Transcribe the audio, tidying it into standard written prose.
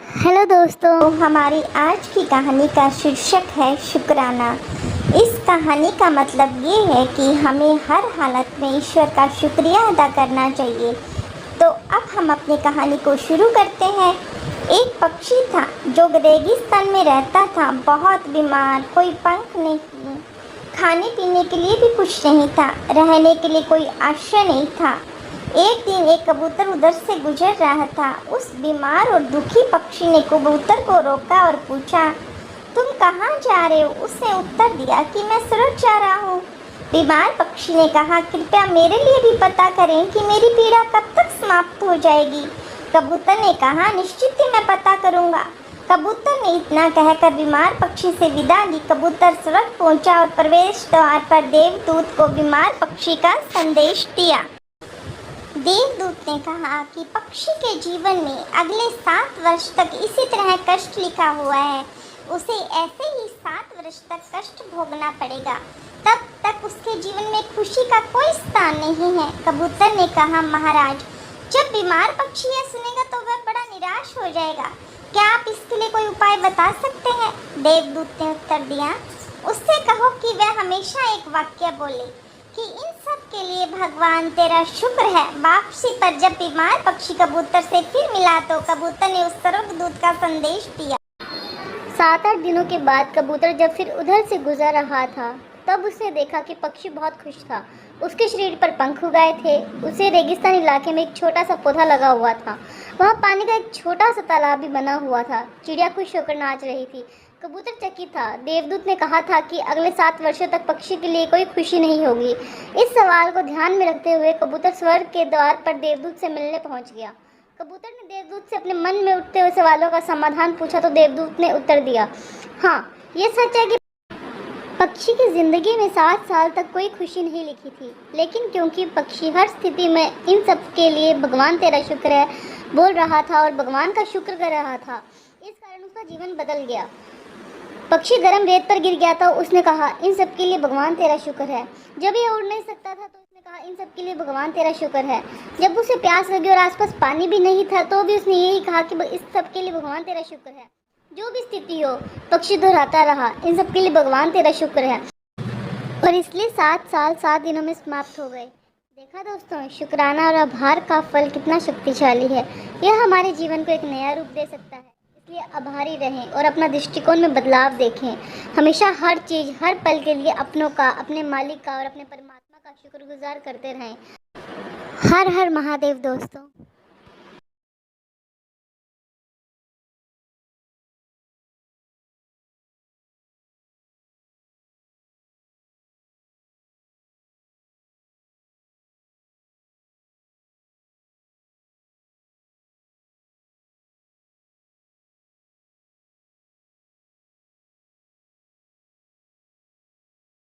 Hello दोस्तों, हमारी आज की कहानी का शीर्षक है शुक्राना। इस कहानी का मतलब ये है कि हमें हर हालत में ईश्वर का शुक्रिया अदा करना चाहिए। तो अब हम अपनी कहानी को शुरू करते हैं। एक पक्षी था जो रेगिस्तान में रहता था, बहुत बीमार, कोई पंख नहीं, खाने पीने के लिए भी कुछ नहीं था, रहने के लिए कोई आश्रय नहीं था। एक दिन एक कबूतर उधर से गुजर रहा था। उस बीमार और दुखी पक्षी ने कबूतर को रोका और पूछा, तुम कहाँ जा रहे हो? उसने उत्तर दिया कि मैं सूरज जा रहा हूँ। बीमार पक्षी ने कहा, कृपया मेरे लिए भी पता करें कि मेरी पीड़ा कब तक समाप्त हो जाएगी। कबूतर ने कहा, निश्चित ही मैं पता करूँगा। कबूतर ने इतना कहकर बीमार पक्षी से विदा ली। कबूतर स्वर्ग पहुँचा और प्रवेश द्वार पर देवदूत को बीमार पक्षी का संदेश दिया। देवदूत ने कहा कि पक्षी के जीवन में अगले 7 वर्ष तक इसी तरह कष्ट लिखा हुआ है। उसे ऐसे ही 7 वर्ष तक कष्ट भोगना पड़ेगा। तब तक उसके जीवन में खुशी का कोई स्थान नहीं है। कबूतर ने कहा, महाराज, जब बीमार पक्षी यह सुनेगा तो वह बड़ा निराश हो जाएगा। क्या आप इसके लिए कोई उपाय बता सकते हैं? देवदूत ने उत्तर दिया, उससे कहो कि वह हमेशा एक वाक्य बोले कि इन सब के लिए भगवान तेरा शुक्र है। वापसी पर जब बीमार पक्षी कबूतर से फिर मिला तो कबूतर ने उस स्वर्गदूत का संदेश दिया। 7-8 दिनों के बाद कबूतर जब फिर उधर से गुजर रहा था, तब उसने देखा कि पक्षी बहुत खुश था। उसके शरीर पर पंख उगाए थे। उसे रेगिस्तान इलाके में एक छोटा सा पौधा लगा हुआ था। वहाँ पानी का एक छोटा सा तालाब भी बना हुआ था। चिड़िया खुश होकर नाच रही थी। कबूतर चकित था। देवदूत ने कहा था कि अगले 7 वर्षों तक पक्षी के लिए कोई खुशी नहीं होगी। इस सवाल को ध्यान में रखते हुए कबूतर स्वर्ग के द्वार पर देवदूत से मिलने पहुंच गया। कबूतर ने देवदूत से अपने मन में उठते हुए सवालों का समाधान पूछा तो देवदूत ने उत्तर दिया, हाँ, ये सच है कि पक्षी की जिंदगी में 7 साल तक कोई खुशी नहीं लिखी थी, लेकिन क्योंकि पक्षी हर स्थिति में इन सब के लिए भगवान तेरा शुक्र है बोल रहा था और भगवान का शुक्र कर रहा था, इस कारण उसका जीवन बदल गया। पक्षी गर्म रेत पर गिर गया था। उसने कहा, इन सब के लिए भगवान तेरा शुक्र है। जब यह उड़ नहीं सकता था तो उसने कहा, इन सब के लिए भगवान तेरा शुक्र है। जब उसे प्यास लगी और आसपास पानी भी नहीं था तो भी उसने यही कहा कि इस सब के लिए भगवान तेरा शुक्र है। जो भी स्थिति हो, पक्षी दोहराता रहा, इन सब के लिए भगवान तेरा शुक्र है। और इसलिए 7 साल 7 दिनों में समाप्त हो गए। देखा दोस्तों, शुक्राना और आभार का फल कितना शक्तिशाली है। यह हमारे जीवन को एक नया रूप दे सकता है। इसलिए आभारी रहें और अपना दृष्टिकोण में बदलाव देखें। हमेशा हर चीज़, हर पल के लिए अपनों का, अपने मालिक का और अपने परमात्मा का शुक्रगुजार करते रहें। हर हर महादेव दोस्तों।